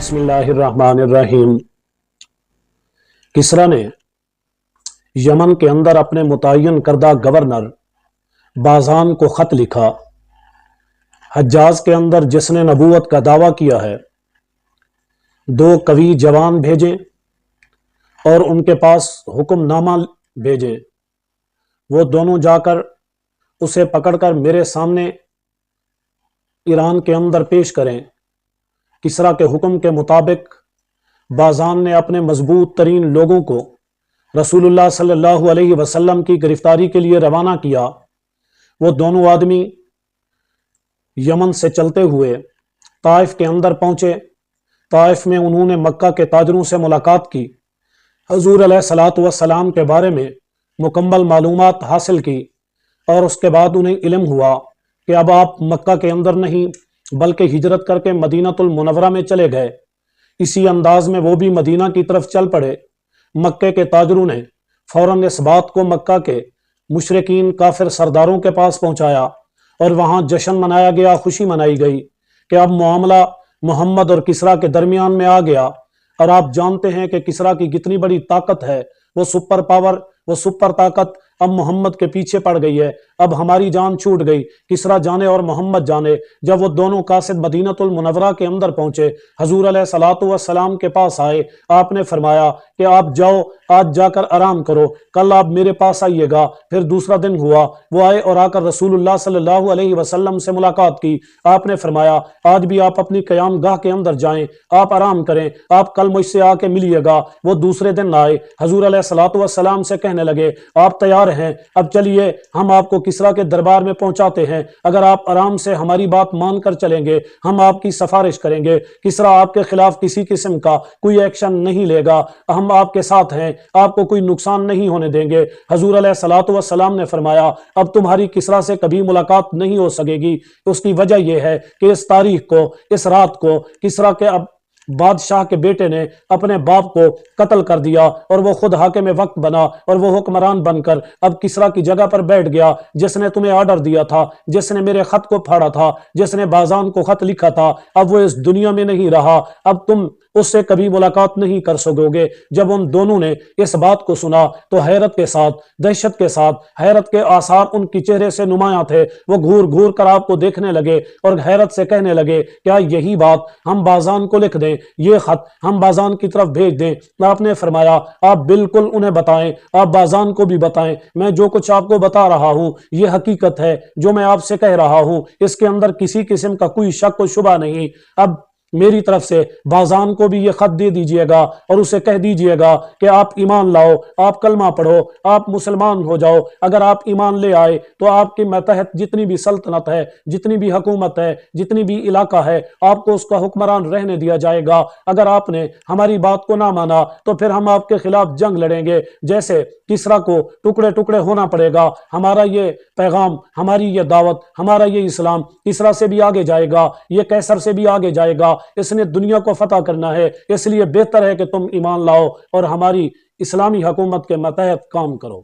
बिस्मिल्लाहिर्रहमानिर्रहीम। किसरा ने यमन के अंदर अपने मुतय्यन करदा गवर्नर बाज़ान को ख़त लिखा। हज्जाज के अंदर जिसने नबूवत का दावा किया है, दो कवि जवान भेजे और उनके पास हुक्मनामा भेजे। वो दोनों जाकर उसे पकड़कर मेरे सामने ईरान के अंदर पेश करें। किसरा के हुक्म के मुताबिक बाज़ान ने अपने मजबूत तरीन लोगों को रसूलुल्लाह सल्लल्लाहु अलैहि वसल्लम की गिरफ्तारी के लिए रवाना किया। वो दोनों आदमी यमन से चलते हुए ताइफ के अंदर पहुंचे। ताइफ में उन्होंने मक्का के ताजरों से मुलाकात की, हजूर अलैहिस्सलातु वस्सलाम के बारे में मुकम्मल मालूमात हासिल की और उसके बाद उन्हें इल्म हुआ कि अब आप मक्का के अंदर नहीं बल्कि हिजरत करके मदीनातुल मुनव्वरा में चले गए। इसी अंदाज में वो भी मदीना की तरफ चल पड़े। मक्के के ताजरों ने फौरन इस बात को मक्का के मुशरिकीन काफिर सरदारों के पास पहुंचाया और वहां जश्न मनाया गया, खुशी मनाई गई कि अब मामला मोहम्मद और किसरा के दरमियान में आ गया। और आप जानते हैं कि किसरा की कितनी बड़ी ताकत है, वो सुपर पावर, वो सुपर ताकत अब मोहम्मद के पीछे पड़ गई है। अब हमारी जान छूट गई, किसरा जाने और मोहम्मद जाने। जब वो दोनों कासिद मदीनातुल मुनव्वरा के अंदर पहुंचे, हजूर अलैहिस्सलातु वस्सलाम के पास आए। आपने फरमाया कि आप जाओ, आज जाकर आराम करो, कल आप मेरे पास आइएगा। फिर दूसरा दिन हुआ, वो आए और आकर रसूलुल्लाह सल्लल्लाहु अलैहि वसल्लम से मुलाकात की। आपने फरमाया आज भी आप अपनी क़याम गाह के अंदर जाएं, आप आराम करें, आप कल मुझसे आके मिलिएगा। वो दूसरे दिन आए, हजूर अलैहिस्सलातु वस्सलाम से कहने लगे आप तैयार हैं, अब चलिए हम आपको किसरा के दरबार में पहुंचाते हैं। अगर आप आराम से हमारी बात मानकर चलेंगे, हम आपकी सिफारिश करेंगे। किसरा आपके खिलाफ किसी किस्म का कोई एक्शन नहीं लेगा, हम आपके साथ हैं, आपको कोई नुकसान नहीं होने देंगे। हजूर अलैहिस्सलातु वस्सलाम ने फरमाया अब तुम्हारी किसरा से कभी मुलाकात नहीं हो सकेगी। उसकी वजह यह है कि इस तारीख को, इस रात को किसरा के अब बादशाह के बेटे ने अपने बाप को कत्ल कर दिया और वो खुद हाकिम वक्त बना और वो हुक्मरान बनकर अब किसरा की जगह पर बैठ गया। जिसने तुम्हें ऑर्डर दिया था, जिसने मेरे खत को फाड़ा था, जिसने बाज़ान को खत लिखा था, अब वो इस दुनिया में नहीं रहा। अब तुम उससे कभी मुलाकात नहीं कर सकोगे। जब उन दोनों ने इस बात को सुना तो हैरत के साथ, दहशत के साथ, हैरत के आसार उनके चेहरे से नुमायां थे। वो घूर घूर कर आपको देखने लगे और हैरत से कहने लगे क्या यही बात हम बाज़ान को लिख दें, ये खत हम बाज़ान की तरफ भेज दें। आपने फरमाया आप बिल्कुल उन्हें बताएं, आप बाज़ान को भी बताएं, मैं जो कुछ आपको बता रहा हूं ये हकीकत है, जो मैं आपसे कह रहा हूं इसके अंदर किसी किस्म का कोई शक व शुबा नहीं। अब मेरी तरफ से बाज़ान को भी ये खत दे दीजिएगा और उसे कह दीजिएगा कि आप ईमान लाओ, आप कलमा पढ़ो, आप मुसलमान हो जाओ। अगर आप ईमान ले आए तो आपके मतहत जितनी भी सल्तनत है, जितनी भी हुकूमत है, जितनी भी इलाका है, आपको उसका हुक्मरान रहने दिया जाएगा। अगर आपने हमारी बात को ना माना तो फिर हम आपके खिलाफ जंग लड़ेंगे, जैसे किसरा को टुकड़े टुकड़े होना पड़ेगा। हमारा ये पैगाम, हमारी ये दावत, हमारा ये इस्लाम किसरा से भी आगे जाएगा, ये कैसर से भी आगे जाएगा। इसने दुनिया को फतह करना है, इसलिए बेहतर है कि तुम ईमान लाओ और हमारी इस्लामी हुकूमत के मतहत काम करो।